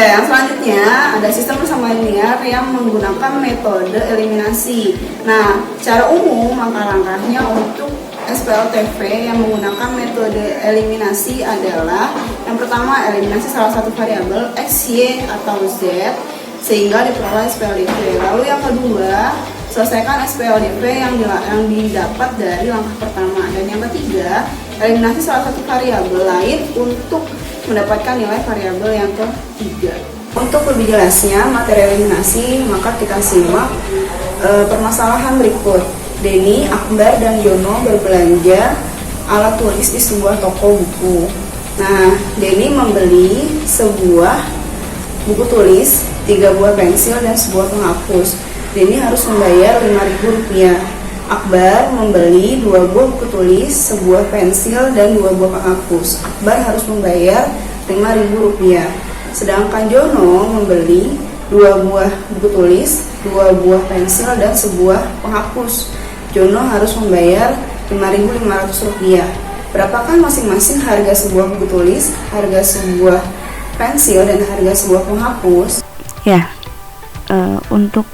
Yang selanjutnya ada sistem persamaan linear yang menggunakan metode eliminasi. Nah, secara umum langkah-langkahnya untuk SPLTV yang menggunakan metode eliminasi adalah yang pertama, eliminasi salah satu variabel X, Y, atau Z sehingga diperoleh SPLDV. Lalu yang kedua, selesaikan SPLDV yang didapat dari langkah pertama. Dan yang ketiga, eliminasi salah satu variabel lain untuk mendapatkan nilai variabel yang ketiga. Untuk lebih jelasnya materi eliminasi, maka kita simak permasalahan berikut. Denny, Akbar, dan Jono berbelanja alat tulis di sebuah toko buku. Nah, Denny membeli sebuah buku tulis, 3 buah pensil, dan sebuah penghapus. Denny harus membayar Rp5.000. Akbar membeli 2 buah buku tulis, sebuah pensil, dan 2 buah penghapus. Akbar harus membayar Rp5.000. Sedangkan Jono membeli 2 buah buku tulis, 2 buah pensil, dan sebuah penghapus. Jono harus membayar Rp5.500. Berapakah masing-masing harga sebuah buku tulis, harga sebuah pensil, dan harga sebuah penghapus? Ya, untuk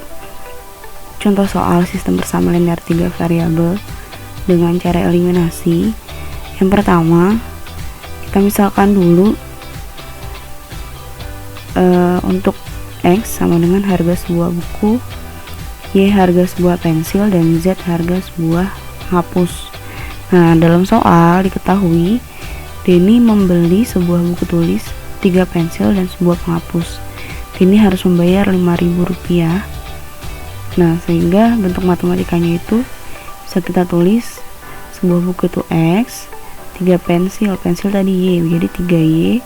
contoh soal sistem persamaan linear 3 variabel dengan cara eliminasi, yang pertama kita misalkan dulu untuk X sama dengan harga sebuah buku, Y harga sebuah pensil, dan Z harga sebuah penghapus. Nah, dalam soal diketahui Denny membeli sebuah buku tulis, 3 pensil, dan sebuah penghapus. Denny harus membayar Rp5.000. Nah, sehingga bentuk matematikanya itu bisa kita tulis sebuah buku itu X, 3 pensil tadi Y, jadi 3Y,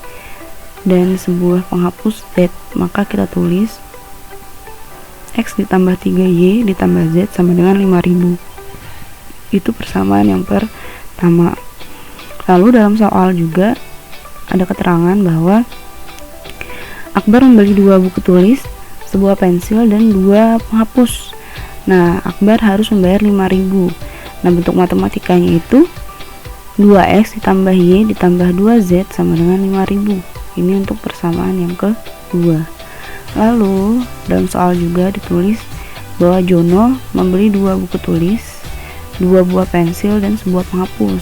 dan sebuah penghapus Z. Maka kita tulis X ditambah 3Y ditambah Z sama dengan 5.000. Itu persamaan yang pertama. Lalu dalam soal juga ada keterangan bahwa Akbar membeli 2 buku tulis, sebuah pensil, dan 2 penghapus. Nah, Akbar harus membayar 5.000. Nah, bentuk matematikanya itu 2X ditambah Y ditambah 2Z sama dengan 5.000. Ini untuk persamaan yang kedua. Lalu dalam soal juga ditulis bahwa Jono membeli 2 buku tulis, 2 buah pensil, dan sebuah penghapus.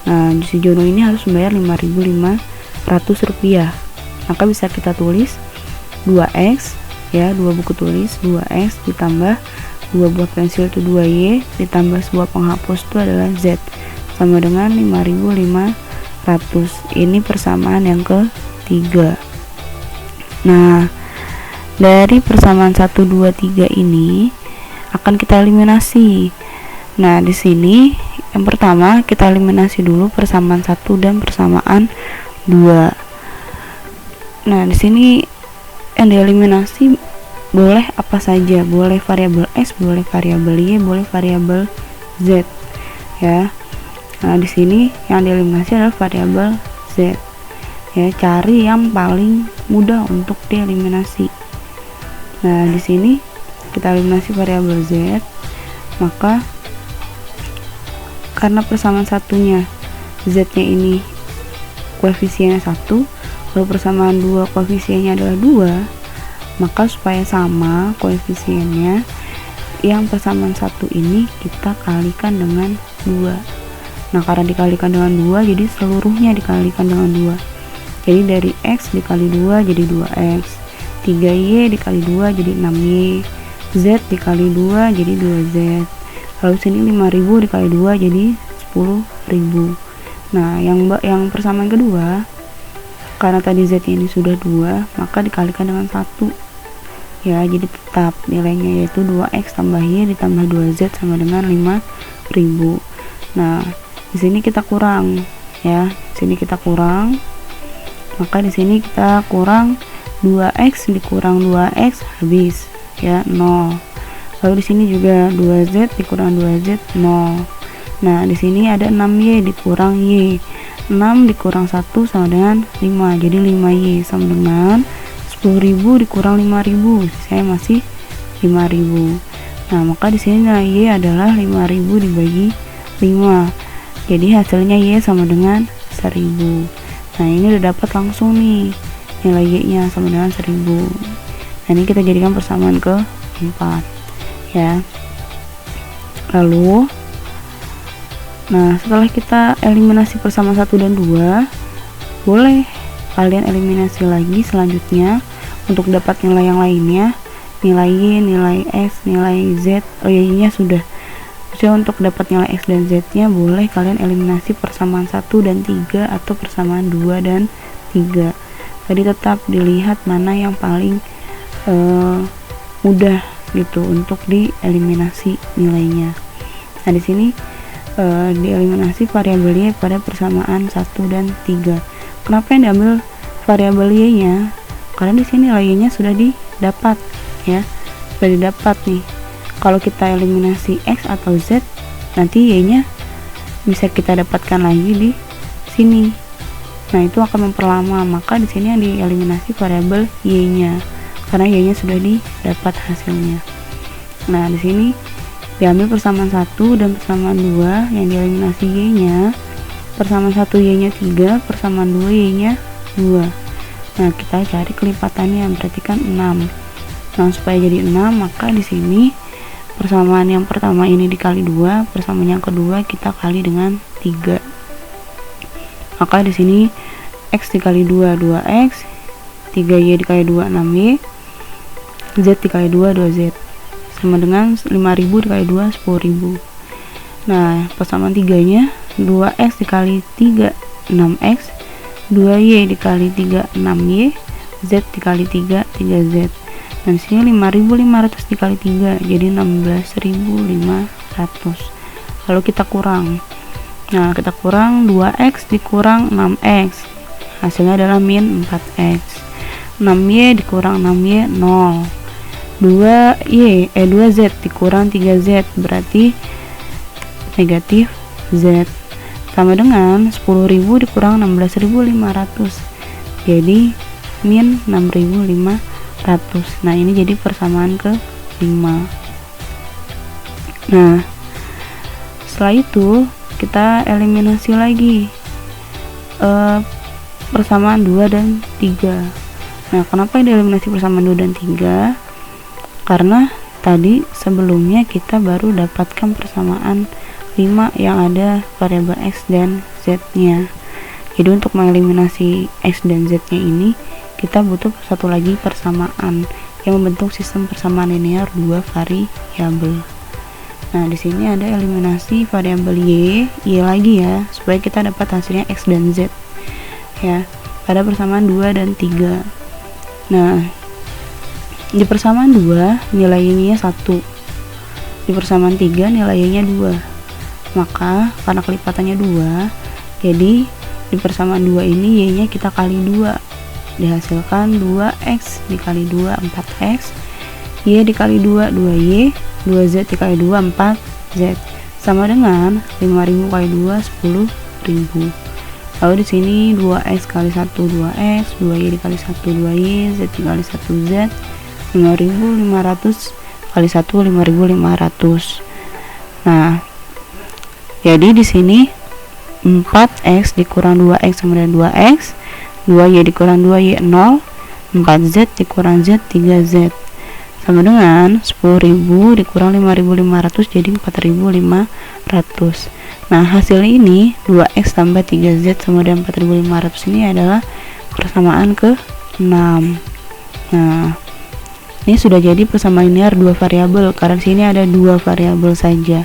Nah, si Jono ini harus membayar Rp5.500. Maka bisa kita tulis 2X, ya, 2 buku tulis, 2X ditambah 2 buah pensil itu 2Y ditambah sebuah penghapus itu adalah Z sama dengan 5.500. Ini persamaan yang ketiga. Nah, dari persamaan 1, 2, 3 ini akan kita eliminasi. Nah, di sini yang pertama kita eliminasi dulu persamaan 1 dan persamaan 2. Nah, di sini yang dieliminasi boleh apa saja, boleh variabel X, boleh variabel Y, boleh variabel Z, ya. Nah, di sini yang dieliminasi adalah variabel Z. Ya, cari yang paling mudah untuk dieliminasi. Nah, di sini kita eliminasi variabel Z, maka karena persamaan satunya Z-nya ini koefisiennya 1, lalu persamaan 2 koefisiennya adalah 2, maka supaya sama koefisiennya, yang persamaan 1 ini kita kalikan dengan 2. Nah, karena dikalikan dengan 2, jadi seluruhnya dikalikan dengan 2. Jadi dari X dikali 2 jadi 2X, 3Y dikali 2 jadi 6Y, Z dikali 2 jadi 2Z. Lalu sini 5.000 dikali 2 jadi 10.000. Nah, yang persamaan kedua, karena tadi Z ini sudah 2, maka dikalikan dengan 1. Ya, jadi tetap nilainya yaitu 2X tambah Y ditambah 2Z sama dengan 5.000. Nah, di sini kita kurang, ya. Di sini kita kurang. Maka di sini kita kurang 2X dikurang 2X habis, ya, 0. Lalu di sini juga 2Z dikurang 2Z 0. Nah, di sini ada 6Y dikurang Y. 6 dikurang 1 sama dengan 5. Jadi 5Y sama dengan 10.000 dikurang 5.000. Saya masih 5.000. Nah, maka di sini nilai Y adalah 5.000 dibagi 5. Jadi hasilnya Y sama dengan 1.000. Nah, ini udah dapat langsung nih. nilai Y-nya sama dengan 1000. Nah, ini kita jadikan persamaan ke 4 ya. Lalu setelah kita eliminasi persamaan 1 dan 2, boleh kalian eliminasi lagi selanjutnya untuk dapat nilai yang lainnya, nilai Y, nilai X, nilai Z. Y-nya sudah. Jadi untuk dapat nilai X dan Z-nya boleh kalian eliminasi persamaan 1 dan 3 atau persamaan 2 dan 3. Jadi tetap dilihat mana yang paling mudah gitu untuk dieliminasi nilainya. Nah, di sini dieliminasi variabel Y pada persamaan 1 dan 3. Kenapa yang diambil variabel Y-nya? Karena di sini nilai Y-nya sudah didapat ya. Sudah didapat nih. Kalau kita eliminasi X atau Z, nanti Y-nya bisa kita dapatkan lagi di sini. Nah, itu akan memperlama. Maka di sini yang dieliminasi variabel Y-nya, karena Y-nya sudah didapat hasilnya. Nah, di sini diambil persamaan 1 dan persamaan 2, yang dieliminasi Y-nya. Persamaan 1 Y-nya 3, persamaan 2 Y-nya 2. Nah, kita cari kelipatannya, berarti kan 6. Nah, supaya jadi 6, maka di sini persamaan yang pertama ini dikali 2, persamaan yang kedua kita kali dengan 3. Maka di sini X dikali 2 2X, 3Y dikali 2 6Y, Z dikali 2 2Z, sama dengan 5000 dikali 2 10.000. Nah, persamaan 3-nya 2X dikali 3 6X, 2Y dikali 3 6Y, Z dikali 3 3Z. Dan sini 5500 dikali 3 jadi 16500. Lalu kita kurang. Nah, kita kurang 2X dikurang 6X. Hasilnya adalah min 4X. 6Y dikurang 6Y 0. 2Z dikurang 3Z berarti negatif Z. Sama dengan 10.000 dikurang 16.500. Jadi min 6.500. Nah, ini jadi persamaan ke 5. Nah, setelah itu kita eliminasi lagi persamaan 2 dan 3. Nah, kenapa dieliminasi persamaan 2 dan 3? Karena tadi sebelumnya kita baru dapatkan persamaan 5 yang ada variabel X dan Z nya. Jadi untuk mengeliminasi X dan Z nya ini kita butuh satu lagi persamaan yang membentuk sistem persamaan linear 2 variabel. Nah, di sini ada eliminasi variabel Y lagi ya, supaya kita dapat hasilnya X dan Z ya, pada persamaan 2 dan 3. Nah, di persamaan 2 nilai Y-nya 1, di persamaan 3 nilai Y-nya 2. Maka karena kelipatannya 2, jadi di persamaan 2 ini Y-nya kita kali 2, dihasilkan 2X dikali 2 4X, Y dikali 2 2Y, 2Z dikali 2 4Z, sama dengan 5000 kali 2 10.000. Lalu di sini 2X kali 1 2X, 2Y dikali 1 2Y, Z dikali 1Z, 5500 kali 1 5500. Nah, jadi di sini 4X dikurang 2X sama dengan 2X, 2Y dikurang 2Y 0, 4Z dikurang Z 3Z, sama dengan 10.000 dikurang 5500 jadi 4500. Nah, hasil ini 2X tambah 3Z sama dengan 4500 ini adalah persamaan ke 6. Nah, ini sudah jadi persamaan linear 2 variabel karena sini ada 2 variabel saja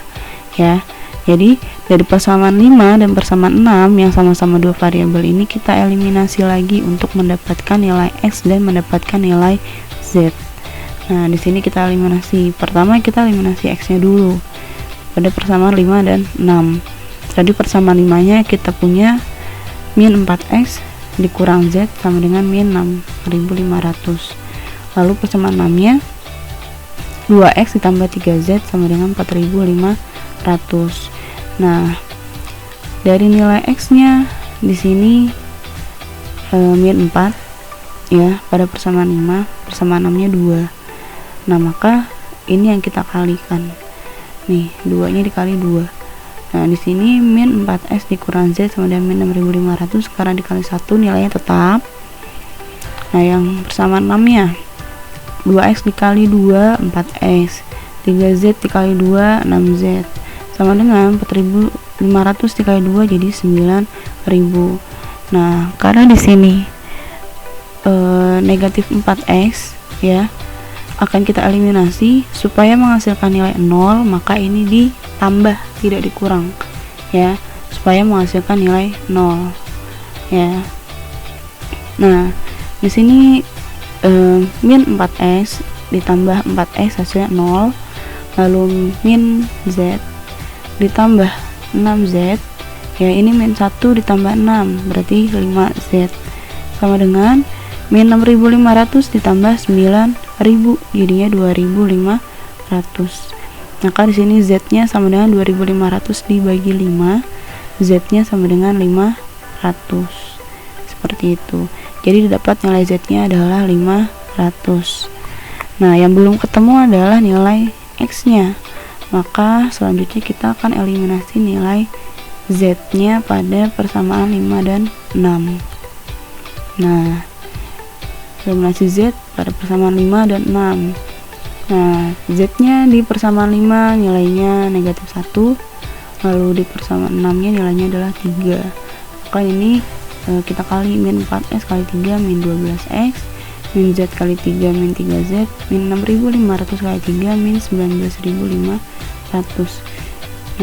ya. Jadi dari persamaan 5 dan persamaan 6 yang sama-sama 2 variabel ini kita eliminasi lagi untuk mendapatkan nilai X dan mendapatkan nilai Z. Nah, di sini kita eliminasi. Pertama kita eliminasi X-nya dulu pada persamaan 5 dan 6. Tadi persamaan 5-nya kita punya min 4X dikurang Z sama dengan min 6500. Lalu persamaan 6-nya 2X ditambah 3Z sama dengan 4500. Nah, dari nilai X-nya di sini min 4 ya pada persamaan 5, persamaan 6-nya 2. Nah, maka ini yang kita kalikan. Nih, 2-nya dikali 2. Nah, di sini min 4X dikurang Z sama dengan min 6500 karena dikali 1 nilainya tetap. Nah yang persamaan 6 nya 2x dikali 2 4x, 3z dikali 2 6z, sama dengan 4500 dikali 2 jadi 9000. Nah karena di sini negatif 4x ya, akan kita eliminasi supaya menghasilkan nilai 0, maka ini ditambah tidak dikurang ya, supaya menghasilkan nilai 0 ya. Nah di sini min 4x ditambah 4x hasilnya 0, lalu min z ditambah 6z ya, ini min 1 ditambah 6 berarti 5z, sama dengan min 6500 ditambah 9000 jadinya 2500. Maka di sini z nya sama dengan 2500 dibagi 5, z nya sama dengan 500 seperti itu. Jadi didapat nilai z nya adalah 500. Nah yang belum ketemu adalah nilai x nya, maka selanjutnya kita akan eliminasi nilai z nya pada persamaan 5 dan 6. Nah eliminasi z pada persamaan 5 dan 6. Nah z nya di persamaan 5 nilainya negatif 1, lalu di persamaan 6 nya nilainya adalah 3. Maka ini kita kali min 4x kali 3 min 12x, min z kali 3 min 3z, min 6500 kali 3 min 19500.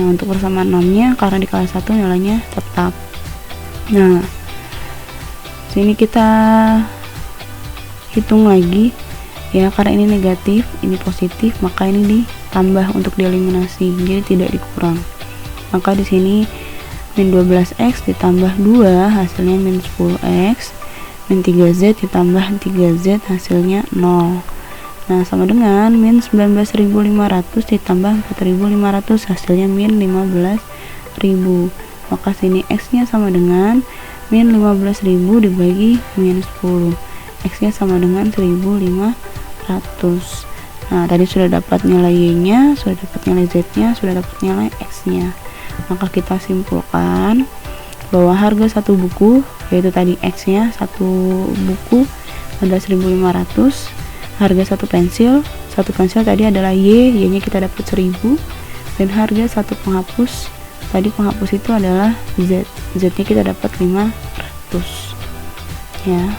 Nah untuk persamaan 6 nya karena dikali 1 nilainya tetap. Nah sini kita hitung lagi ya, karena ini negatif ini positif, maka ini ditambah untuk dieliminasi jadi tidak dikurang. Maka di sini min 12x ditambah 2 hasilnya min 10x, min 3z ditambah 3z hasilnya 0. Nah sama dengan min 19500 ditambah 4500 hasilnya min 15000. Maka sini x nya sama dengan min 15000 dibagi min 10, x nya sama dengan 1500. Nah tadi sudah dapat nilai y nya, sudah dapat nilai z nya, sudah dapat nilai x nya. Maka kita simpulkan bahwa harga satu buku, yaitu tadi x nya satu buku adalah 1500, harga satu pensil tadi adalah y nya kita dapat 1000, dan harga satu penghapus, tadi penghapus itu adalah z nya kita dapat 500 ya.